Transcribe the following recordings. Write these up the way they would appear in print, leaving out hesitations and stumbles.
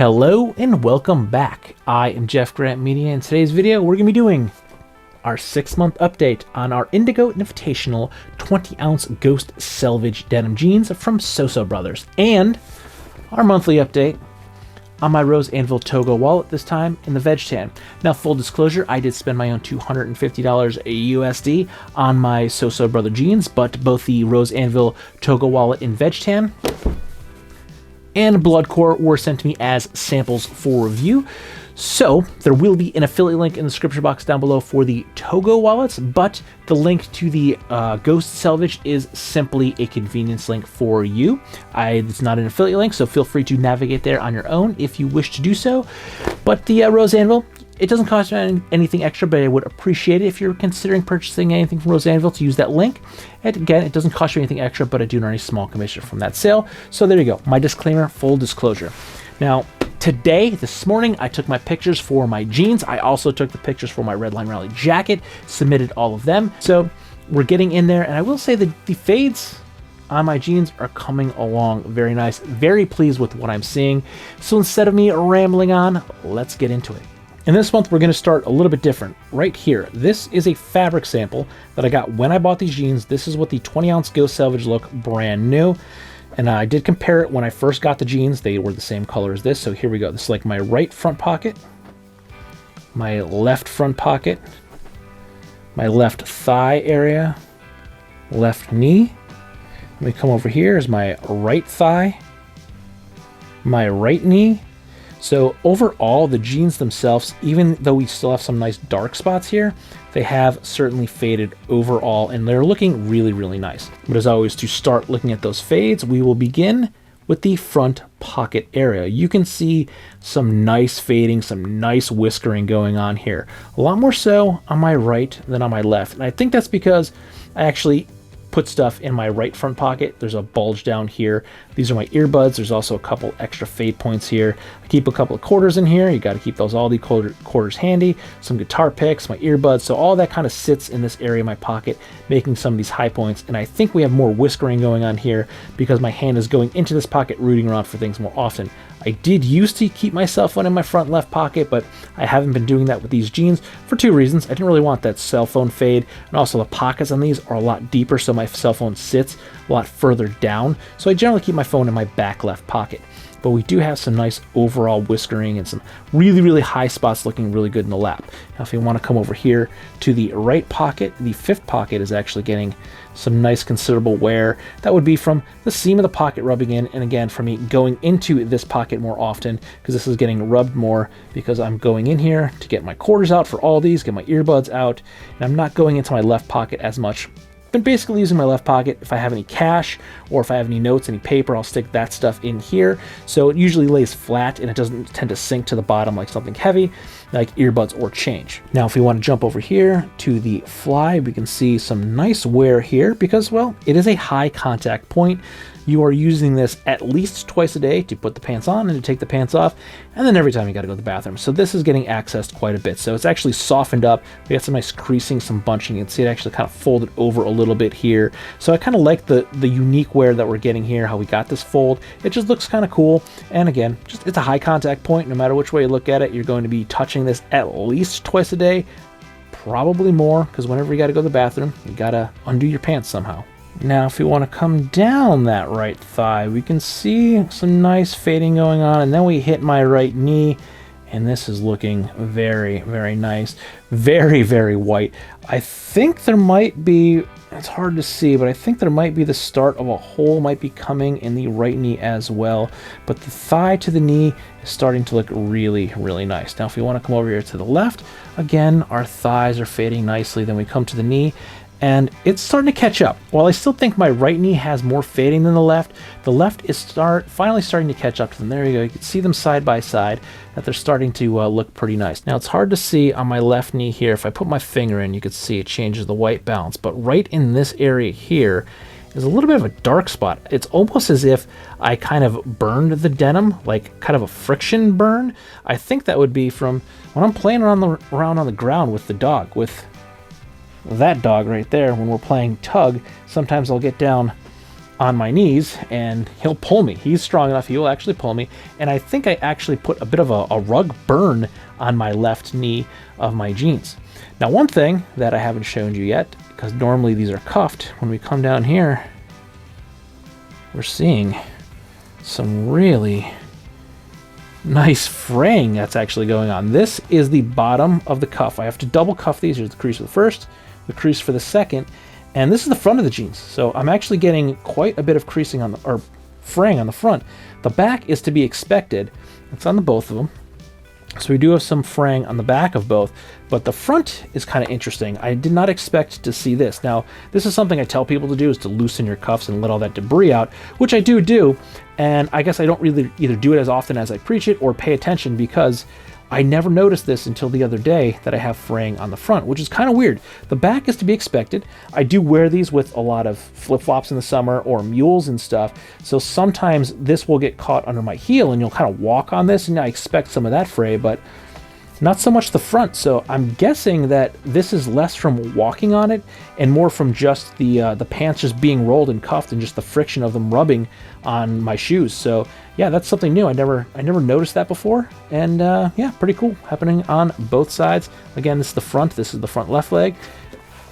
Hello and welcome back. I am jeffgrantMEDIA. In today's video, we're going to be doing our 6-month update on our Indigo Invitational 20-ounce Ghost Selvedge denim jeans from SoSo Brothers, and our monthly update on my Rose Anvil Togo wallet, this time in the veg tan. Now, full disclosure, I did spend my own $250 USD on my SoSo Brother jeans, but both the Rose Anvil Togo wallet in veg tan and Bloodcore were sent to me as samples for review. So there will be an affiliate link in the description box down below for the Togo wallets, but the link to the Ghost Selvedge is simply a convenience link for you. It's not an affiliate link, so feel free to navigate there on your own if you wish to do so. But the Rose Anvil, it doesn't cost you anything extra, but I would appreciate it if you're considering purchasing anything from Rose Anvil to use that link. And again, it doesn't cost you anything extra, but I do earn a small commission from that sale. So there you go, my disclaimer, full disclosure. Now, this morning, I took my pictures for my jeans. I also took the pictures for my Redline Rally jacket, submitted all of them. So we're getting in there, and I will say that the fades on my jeans are coming along very nice. Very pleased with what I'm seeing. So instead of me rambling on, let's get into it. And this month, we're going to start a little bit different. Right here, this is a fabric sample that I got when I bought these jeans. This is what the 20-ounce Ghost Selvedge look, brand new. And I did compare it when I first got the jeans. They were the same color as this. So here we go. This is like my right front pocket, my left front pocket, my left thigh area, left knee. Let me come over here is my right thigh, my right knee. So overall, the jeans themselves, even though we still have some nice dark spots here, they have certainly faded overall, and they're looking really, really nice. But as always, to start looking at those fades, we will begin with the front pocket area. You can see some nice fading, some nice whiskering going on here. A lot more so on my right than on my left. And I think that's because I actually put stuff in my right front pocket. There's a bulge down here. These are my earbuds. There's also a couple extra fade points here. I keep a couple of quarters in here. You got to keep those Aldi quarters handy. Some guitar picks, my earbuds. So all that kind of sits in this area of my pocket, making some of these high points. And I think we have more whiskering going on here because my hand is going into this pocket, rooting around for things more often. I did used to keep my cell phone in my front left pocket, but I haven't been doing that with these jeans for two reasons. I didn't really want that cell phone fade, and also the pockets on these are a lot deeper, so my cell phone sits a lot further down. So I generally keep my phone in my back left pocket. But we do have some nice overall whiskering and some really, really high spots looking really good in the lap. Now, if you want to come over here to the right pocket, the fifth pocket is actually getting some nice considerable wear. That would be from the seam of the pocket rubbing in, and again, from me going into this pocket more often, because this is getting rubbed more because I'm going in here to get my quarters out for all these, get my earbuds out, and I'm not going into my left pocket as much. Been basically using my left pocket. If I have any cash or if I have any notes, any paper, I'll stick that stuff in here. So it usually lays flat and it doesn't tend to sink to the bottom like something heavy, like earbuds or change. Now, if we want to jump over here to the fly, we can see some nice wear here because, well, it is a high contact point. You are using this at least twice a day to put the pants on and to take the pants off, and then every time you got to go to the bathroom. So this is getting accessed quite a bit. So it's actually softened up. We got some nice creasing, some bunching. You can see it actually kind of folded over a little bit here. So I kind of like the unique wear that we're getting here, how we got this fold. It just looks kind of cool. And again, just it's a high contact point. No matter which way you look at it, you're going to be touching this at least twice a day, probably more, because whenever you got to go to the bathroom, you got to undo your pants somehow. Now, if we want to come down that right thigh, we can see some nice fading going on, and then we hit my right knee, and this is looking very, very nice. Very, very white. I think there might be, it's hard to see, but I think there might be the start of a hole might be coming in the right knee as well. But the thigh to the knee is starting to look really, really nice. Now, if we want to come over here to the left, again, our thighs are fading nicely. Then we come to the knee, and it's starting to catch up. While I still think my right knee has more fading than the left is finally starting to catch up to them. There you go. You can see them side by side, that they're starting to look pretty nice. Now, it's hard to see on my left knee here. If I put my finger in, you can see it changes the white balance. But right in this area here is a little bit of a dark spot. It's almost as if I kind of burned the denim, like kind of a friction burn. I think that would be from when I'm playing around on the ground with the dog, with that dog right there. When we're playing tug, sometimes I'll get down on my knees, and he'll pull me. He's strong enough, he will actually pull me. And I think I actually put a bit of a rug burn on my left knee of my jeans. Now, one thing that I haven't shown you yet, because normally these are cuffed, when we come down here, we're seeing some really nice fraying that's actually going on. This is the bottom of the cuff. I have to double cuff these. Here's the crease for the first, the crease for the second, and this is the front of the jeans. So I'm actually getting quite a bit of creasing on the, or fraying on the front. The back is to be expected. It's on the both of them. So we do have some fraying on the back of both, but the front is kind of interesting. I did not expect to see this. Now, this is something I tell people to do, is to loosen your cuffs and let all that debris out, which I do, and I guess I don't really either do it as often as I preach it or pay attention, because I never noticed this until the other day that I have fraying on the front, which is kind of weird. The back is to be expected. I do wear these with a lot of flip-flops in the summer or mules and stuff, so sometimes this will get caught under my heel and you'll kind of walk on this, and I expect some of that fray, but not so much the front. So I'm guessing that this is less from walking on it and more from just the pants just being rolled and cuffed and just the friction of them rubbing on my shoes. So yeah, that's something new. I never noticed that before, and yeah, pretty cool, happening on both sides. Again, this is the front, this is the front left leg,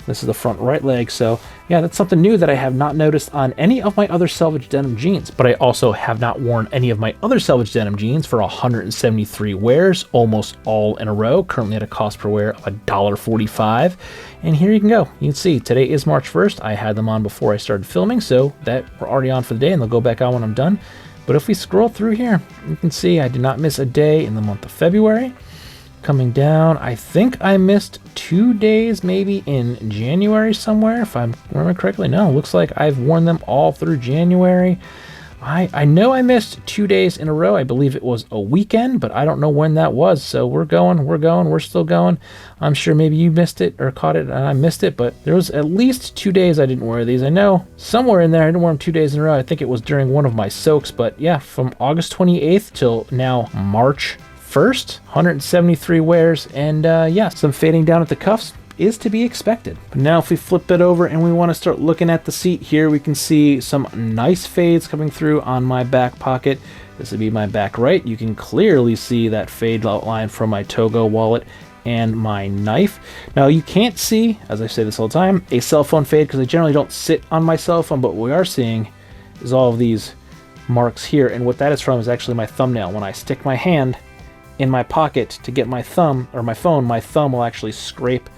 this is the front right leg. So yeah, that's something new that I have not noticed on any of my other Selvedge denim jeans. But I also have not worn any of my other Selvedge denim jeans for 173 wears, almost all in a row, currently at a cost per wear of $1.45. And here you can go. You can see today is March 1st. I had them on before I started filming, so that we're already on for the day, and they'll go back on when I'm done. But if we scroll through here, you can see I did not miss a day in the month of February. Coming down, I think I missed 2 days maybe in January somewhere, if I'm remembering correctly. No, looks like I've worn them all through January. I know I missed 2 days in a row. I believe it was a weekend, but I don't know when that was. So we're still going. I'm sure maybe you missed it or caught it and I missed it, but there was at least 2 days I didn't wear these. I know somewhere in there I didn't wear them 2 days in a row. I think it was during one of my soaks, but yeah, from August 28th till now March 1st, 173 wears, and yeah, some fading down at the cuffs is to be expected. But now if we flip it over and we want to start looking at the seat here, we can see some nice fades coming through on my back pocket. This would be my back right. You can clearly see that fade outline from my Togo wallet and my knife. Now you can't see, as I say this all the time, a cell phone fade, because I generally don't sit on my cell phone, but what we are seeing is all of these marks here, and what that is from is actually my thumbnail. When I stick my hand in my pocket to get my thumb, or my phone, my thumb will actually scrape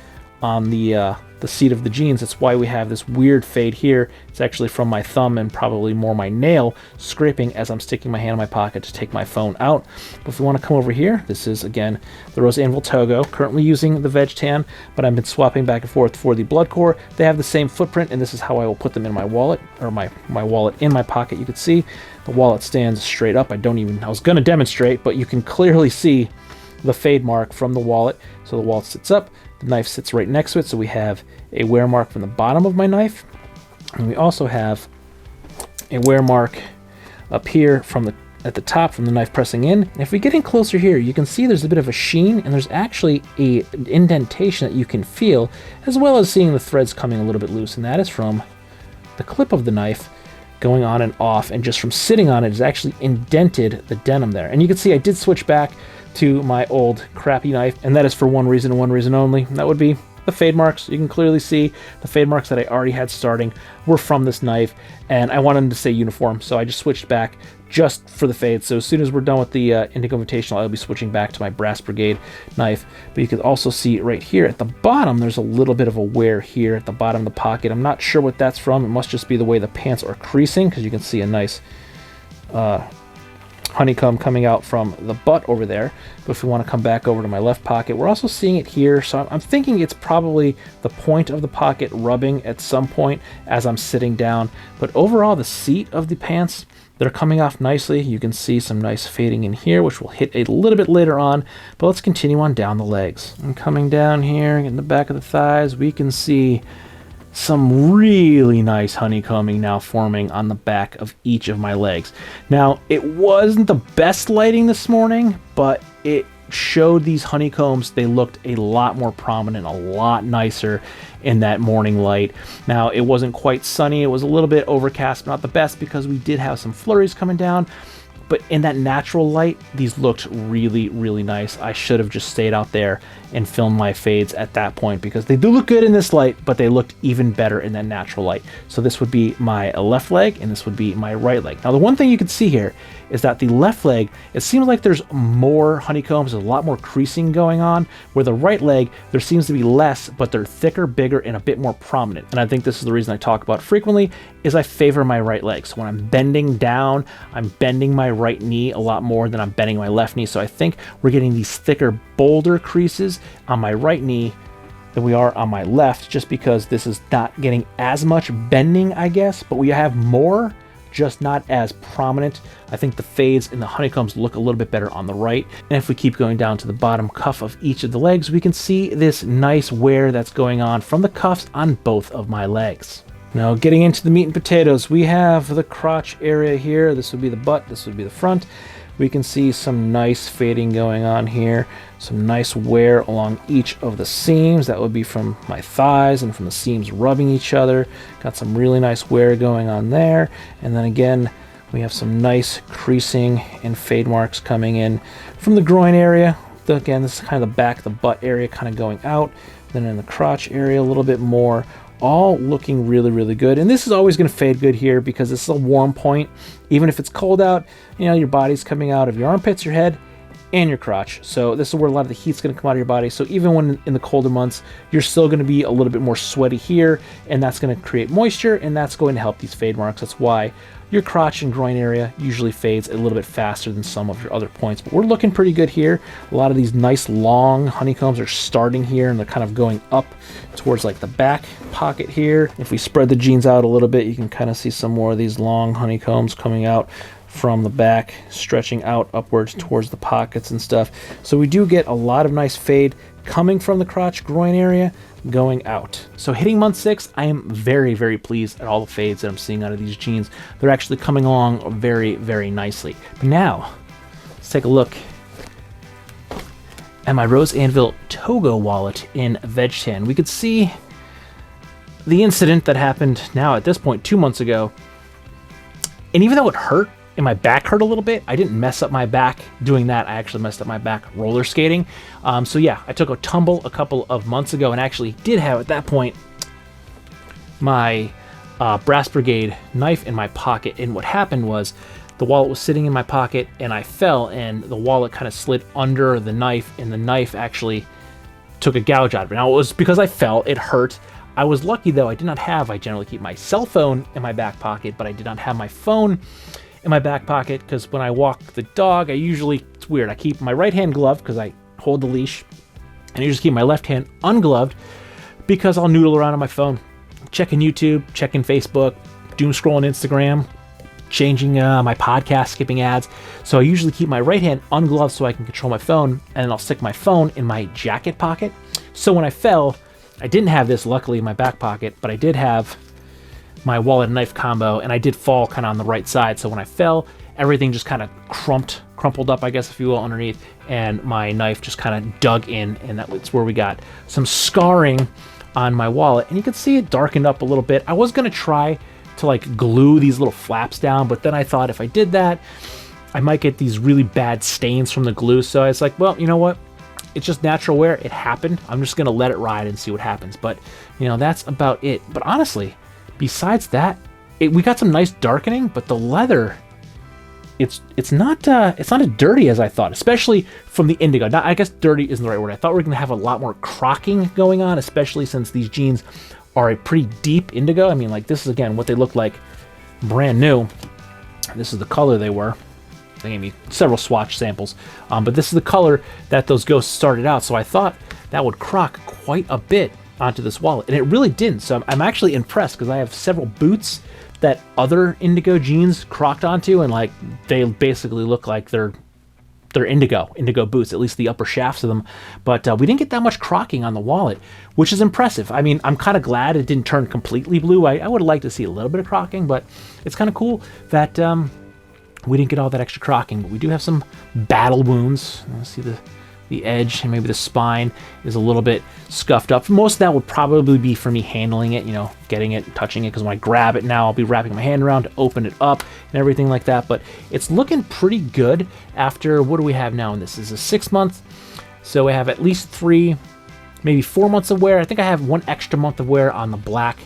on the seat of the jeans. That's why we have this weird fade here. It's actually from my thumb and probably more my nail scraping as I'm sticking my hand in my pocket to take my phone out. But if we want to come over here, this is again the Rosa Anvil Togo, currently using the Veg Tan, but I've been swapping back and forth for the Blood Core. They have the same footprint, and this is how I will put them in my wallet, or my wallet in my pocket. You can see the wallet stands straight up. I was going to demonstrate, but you can clearly see the fade mark from the wallet. So the wallet sits up, the knife sits right next to it, so we have a wear mark from the bottom of my knife, and we also have a wear mark up here at the top from the knife pressing in. And if we get in closer here, you can see there's a bit of a sheen, and there's actually an indentation that you can feel, as well as seeing the threads coming a little bit loose, and that is from the clip of the knife going on and off, and just from sitting on it has actually indented the denim there. And you can see I did switch back to my old crappy knife, and that is for one reason and one reason only. And that would be the fade marks. You can clearly see the fade marks that I already had starting were from this knife, and I wanted them to stay uniform, so I just switched back just for the fade. So as soon as we're done with the Indigo Invitational, I'll be switching back to my Brass Brigade knife. But you can also see right here at the bottom, there's a little bit of a wear here at the bottom of the pocket. I'm not sure what that's from. It must just be the way the pants are creasing, because you can see a nice honeycomb coming out from the butt over there. But if we want to come back over to my left pocket, we're also seeing it here. So I'm thinking it's probably the point of the pocket rubbing at some point as I'm sitting down. But overall, the seat of the pants, they're coming off nicely. You can see some nice fading in here, which we'll hit a little bit later on. But let's continue on down the legs. And coming down here in the back of the thighs, we can see some really nice honeycombing now forming on the back of each of my legs. Now, it wasn't the best lighting this morning, but it showed these honeycombs, they looked a lot more prominent, a lot nicer in that morning light. Now, it wasn't quite sunny. It was a little bit overcast, but not the best because we did have some flurries coming down. But in that natural light, these looked really, really nice. I should have just stayed out there and filmed my fades at that point because they do look good in this light, but they looked even better in that natural light. So this would be my left leg and this would be my right leg. Now, the one thing you can see here is that the left leg, it seems like there's more honeycombs, there's a lot more creasing going on, where the right leg, there seems to be less, but they're thicker, bigger, and a bit more prominent. And I think this is the reason I talk about frequently, is I favor my right leg. So when I'm bending down, I'm bending my right knee a lot more than I'm bending my left knee. So I think we're getting these thicker, bolder creases on my right knee than we are on my left, just because this is not getting as much bending, I guess, but we have more, just not as prominent. I think the fades and the honeycombs look a little bit better on the right. And if we keep going down to the bottom cuff of each of the legs, we can see this nice wear that's going on from the cuffs on both of my legs. Now, getting into the meat and potatoes, we have the crotch area here. This would be the butt, this would be the front. We can see some nice fading going on here, some nice wear along each of the seams. That would be from my thighs and from the seams rubbing each other. Got some really nice wear going on there. And then again, we have some nice creasing and fade marks coming in from the groin area. Again, this is kind of the back, the butt area kind of going out. Then in the crotch area a little bit more. All looking really, really good. And this is always going to fade good here because this is a warm point. Even if it's cold out, you know, your body's coming out of your armpits, your head, and your crotch. So this is where a lot of the heat's going to come out of your body. So even when in the colder months, you're still going to be a little bit more sweaty here, and that's going to create moisture, and that's going to help these fade marks. That's why your crotch and groin area usually fades a little bit faster than some of your other points. But we're looking pretty good here. A lot of these nice long honeycombs are starting here, and they're kind of going up towards like the back pocket here. If we spread the jeans out a little bit, you can kind of see some more of these long honeycombs coming out from the back, stretching out upwards towards the pockets and stuff. So we do get a lot of nice fade coming from the crotch groin area, going out. So hitting month 6, I am very, very pleased at all the fades that I'm seeing out of these jeans. They're actually coming along very, very nicely. But now, let's take a look at my Rose Anvil Togo wallet in veg tan. We could see the incident that happened now at this point 2 months ago. And even though it hurt, and my back hurt a little bit, I didn't mess up my back doing that. I actually messed up my back roller skating. So yeah, I took a tumble a couple of months ago and actually did have at that point my Brass Brigade knife in my pocket. And what happened was the wallet was sitting in my pocket and I fell and the wallet kind of slid under the knife and the knife actually took a gouge out of it. Now it was because I fell, it hurt. I was lucky though, I generally keep my cell phone in my back pocket, but I did not have my phone in my back pocket because when I walk the dog, it's weird, I keep my right hand gloved because I hold the leash, and I just keep my left hand ungloved because I'll noodle around on my phone, checking YouTube, checking Facebook, doom scrolling Instagram, changing my podcast, skipping ads. So I usually keep my right hand ungloved so I can control my phone, and then I'll stick my phone in my jacket pocket. So when I fell, I didn't have this luckily in my back pocket, but I did have my wallet and knife combo, and I did fall kind of on the right side. So when I fell, everything just kind of crumpled up, I guess, if you will, underneath, and my knife just kind of dug in, and that's where we got some scarring on my wallet. And you can see it darkened up a little bit. I was going to try to like glue these little flaps down, but then I thought if I did that, I might get these really bad stains from the glue. So I was like, well, you know what? It's just natural wear. It happened. I'm just going to let it ride and see what happens. But, you know, that's about it. But honestly, besides that, we got some nice darkening, but the leather, it's not as dirty as I thought, especially from the indigo. Now, I guess dirty isn't the right word. I thought we were going to have a lot more crocking going on, especially since these jeans are a pretty deep indigo. I mean, like, this is, again, what they look like brand new. This is the color they were. They gave me several swatch samples, but this is the color that those ghosts started out. So I thought that would crock quite a bit onto this wallet, and it really didn't. So I'm actually impressed because I have several boots that other indigo jeans crocked onto, and like they basically look like they're indigo boots, at least the upper shafts of them. But we didn't get that much crocking on the wallet, which is impressive. I mean, I'm kind of glad it didn't turn completely blue. I would have liked to see a little bit of crocking, but it's kind of cool that we didn't get all that extra crocking. But we do have some battle wounds. See the the edge and maybe the spine is a little bit scuffed up. Most of that would probably be for me handling it, you know, getting it, touching it, because when I grab it now, I'll be wrapping my hand around to open it up and everything like that. But it's looking pretty good after, what do we have now? And this is a 6 month. So we have at least 3, maybe 4 months of wear. I think I have 1 extra month of wear on the black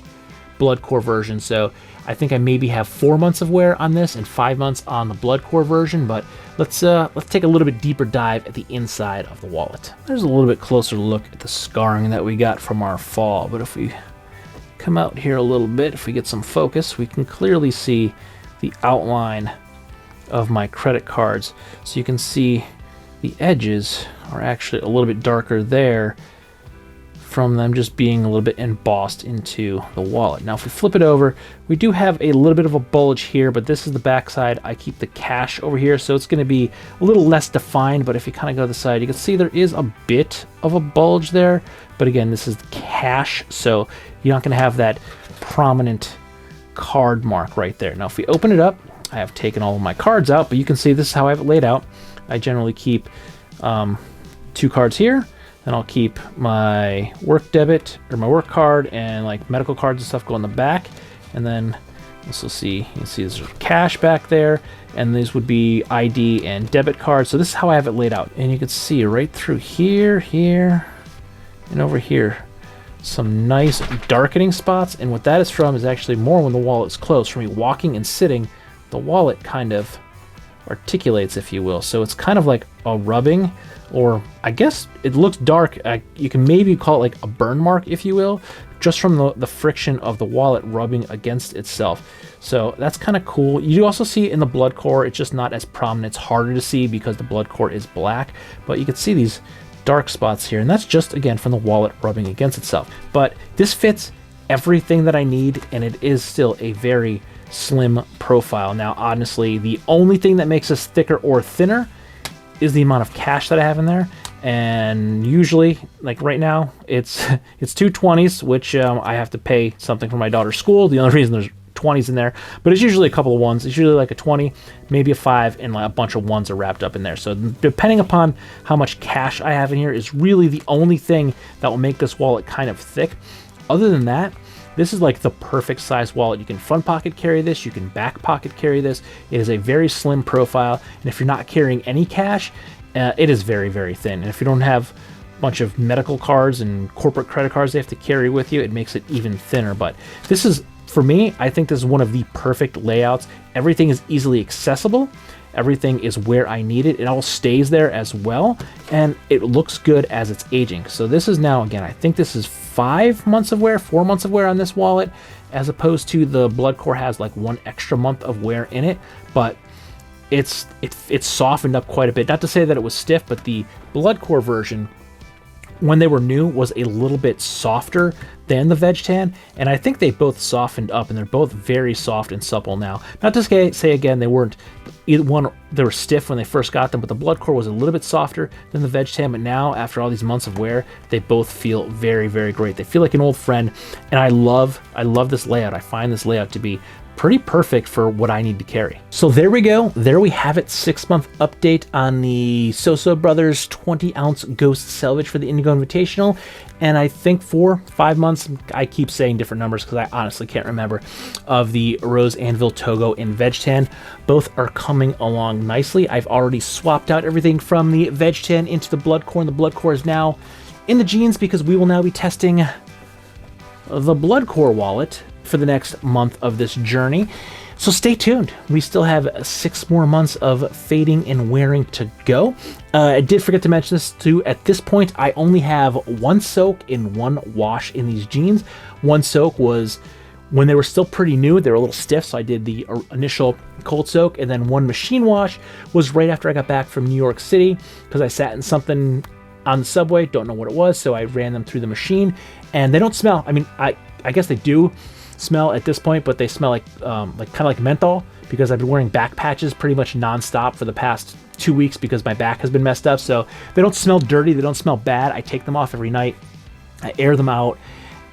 blood core version. So I think I maybe have 4 months of wear on this and 5 months on the blood core version. But let's take a little bit deeper dive at the inside of the wallet. There's a little bit closer look at the scarring that we got from our fall. But if we come out here a little bit, if we get some focus, we can clearly see the outline of my credit cards. So you can see the edges are actually a little bit darker there from them just being a little bit embossed into the wallet. Now if we flip it over, we do have a little bit of a bulge here, but this is the back side. I keep the cash over here, so it's going to be a little less defined. But if you kind of go to the side, you can see there is a bit of a bulge there, but again, this is cash, so you're not going to have that prominent card mark right there. Now if we open it up, I have taken all of my cards out, but you can see this is how I have it laid out. I generally keep 2 cards here. Then I'll keep my work debit or my work card and like medical cards and stuff go in the back. And then also see, you can see there's cash back there, and these would be ID and debit cards. So this is how I have it laid out. And you can see right through here, and over here, some nice darkening spots. And what that is from is actually more when the wallet's closed. For me walking and sitting, the wallet kind of articulates, if you will. So it's kind of like a rubbing, or I guess it looks dark. You can maybe call it like a burn mark, if you will, just from the friction of the wallet rubbing against itself. So that's kind of cool. You do also see it in the blood core. It's just not as prominent. It's harder to see because the blood core is black, but you can see these dark spots here, and that's just, again, from the wallet rubbing against itself. But this fits everything that I need, and it is still a very slim profile. Now, honestly, the only thing that makes this thicker or thinner is the amount of cash that I have in there. And usually, like right now, it's 2 20s, which I have to pay something for my daughter's school. The only reason there's 20s in there, but it's usually a couple of ones. It's usually like a 20, maybe a 5, and like a bunch of ones are wrapped up in there. So depending upon how much cash I have in here is really the only thing that will make this wallet kind of thick. Other than that, this is like the perfect size wallet. You can front pocket carry this, you can back pocket carry this. It is a very slim profile, and if you're not carrying any cash, it is very, very thin. And if you don't have a bunch of medical cards and corporate credit cards they have to carry with you, it makes it even thinner. But this is, for me, I think this is one of the perfect layouts. Everything is easily accessible. Everything is where I need it. It all stays there as well, and it looks good as it's aging. So this is now, again, I think this is 5 months of wear, 4 months of wear on this wallet, as opposed to the blood core has like 1 extra month of wear in it. But it's softened up quite a bit. Not to say that it was stiff, but the blood core version, when they were new, was a little bit softer than the Veg Tan, and I think they both softened up, and they're both very soft and supple now. Not to say again they weren't either one, they were stiff when they first got them, but the blood core was a little bit softer than the Veg Tan. But now, after all these months of wear, they both feel very, very great. They feel like an old friend, and I love this layout. I find this layout to be pretty perfect for what I need to carry. So there we go. There we have it. 6-month update on the SoSo Brothers 20-ounce Ghost Selvedge for the Indigo Invitational. And I think 4, 5 months, I keep saying different numbers because I honestly can't remember, of the Rose Anvil Togo in Veg Tan. Both are coming along nicely. I've already swapped out everything from the Veg Tan into the blood core, and the blood core is now in the jeans because we will now be testing the blood core wallet for the next month of this journey. So stay tuned. We still have 6 more months of fading and wearing to go. I did forget to mention this too. At this point, I only have 1 soak and 1 wash in these jeans. 1 soak was when they were still pretty new. They were a little stiff, so I did the initial cold soak, and then 1 machine wash was right after I got back from New York City because I sat in something on the subway, don't know what it was, so I ran them through the machine, and they don't smell. I mean, I guess they do smell at this point, but they smell like kind of like menthol, because I've been wearing back patches pretty much non-stop for the past 2 weeks because my back has been messed up. So they don't smell dirty, they don't smell bad. I take them off every night, I air them out,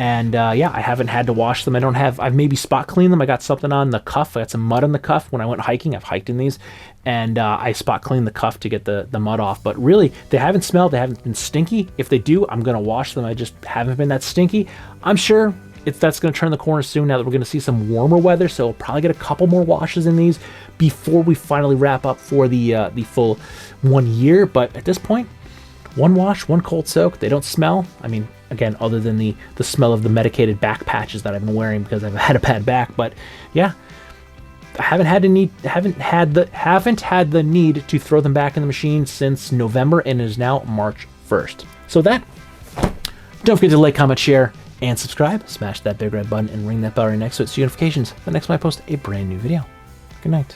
And yeah, I haven't had to wash them. I've maybe spot cleaned them. I got something on the cuff. I got some mud on the cuff when I went hiking. I've hiked in these, and I spot cleaned the cuff to get the mud off. But really, they haven't smelled. They haven't been stinky. If they do, I'm going to wash them. I just haven't been that stinky. I'm sure that's going to turn the corner soon now that we're going to see some warmer weather. So we'll probably get a couple more washes in these before we finally wrap up for the full 1 year. But at this point, one wash, one cold soak. They don't smell. I mean, again, other than the smell of the medicated back patches that I've been wearing because I've had a bad back. But yeah, I haven't had the need to throw them back in the machine since November, and it is now March 1st. So don't forget to like, comment, share, and subscribe. Smash that big red button and ring that bell right next to it so you get notifications the next time I post a brand new video. Good night.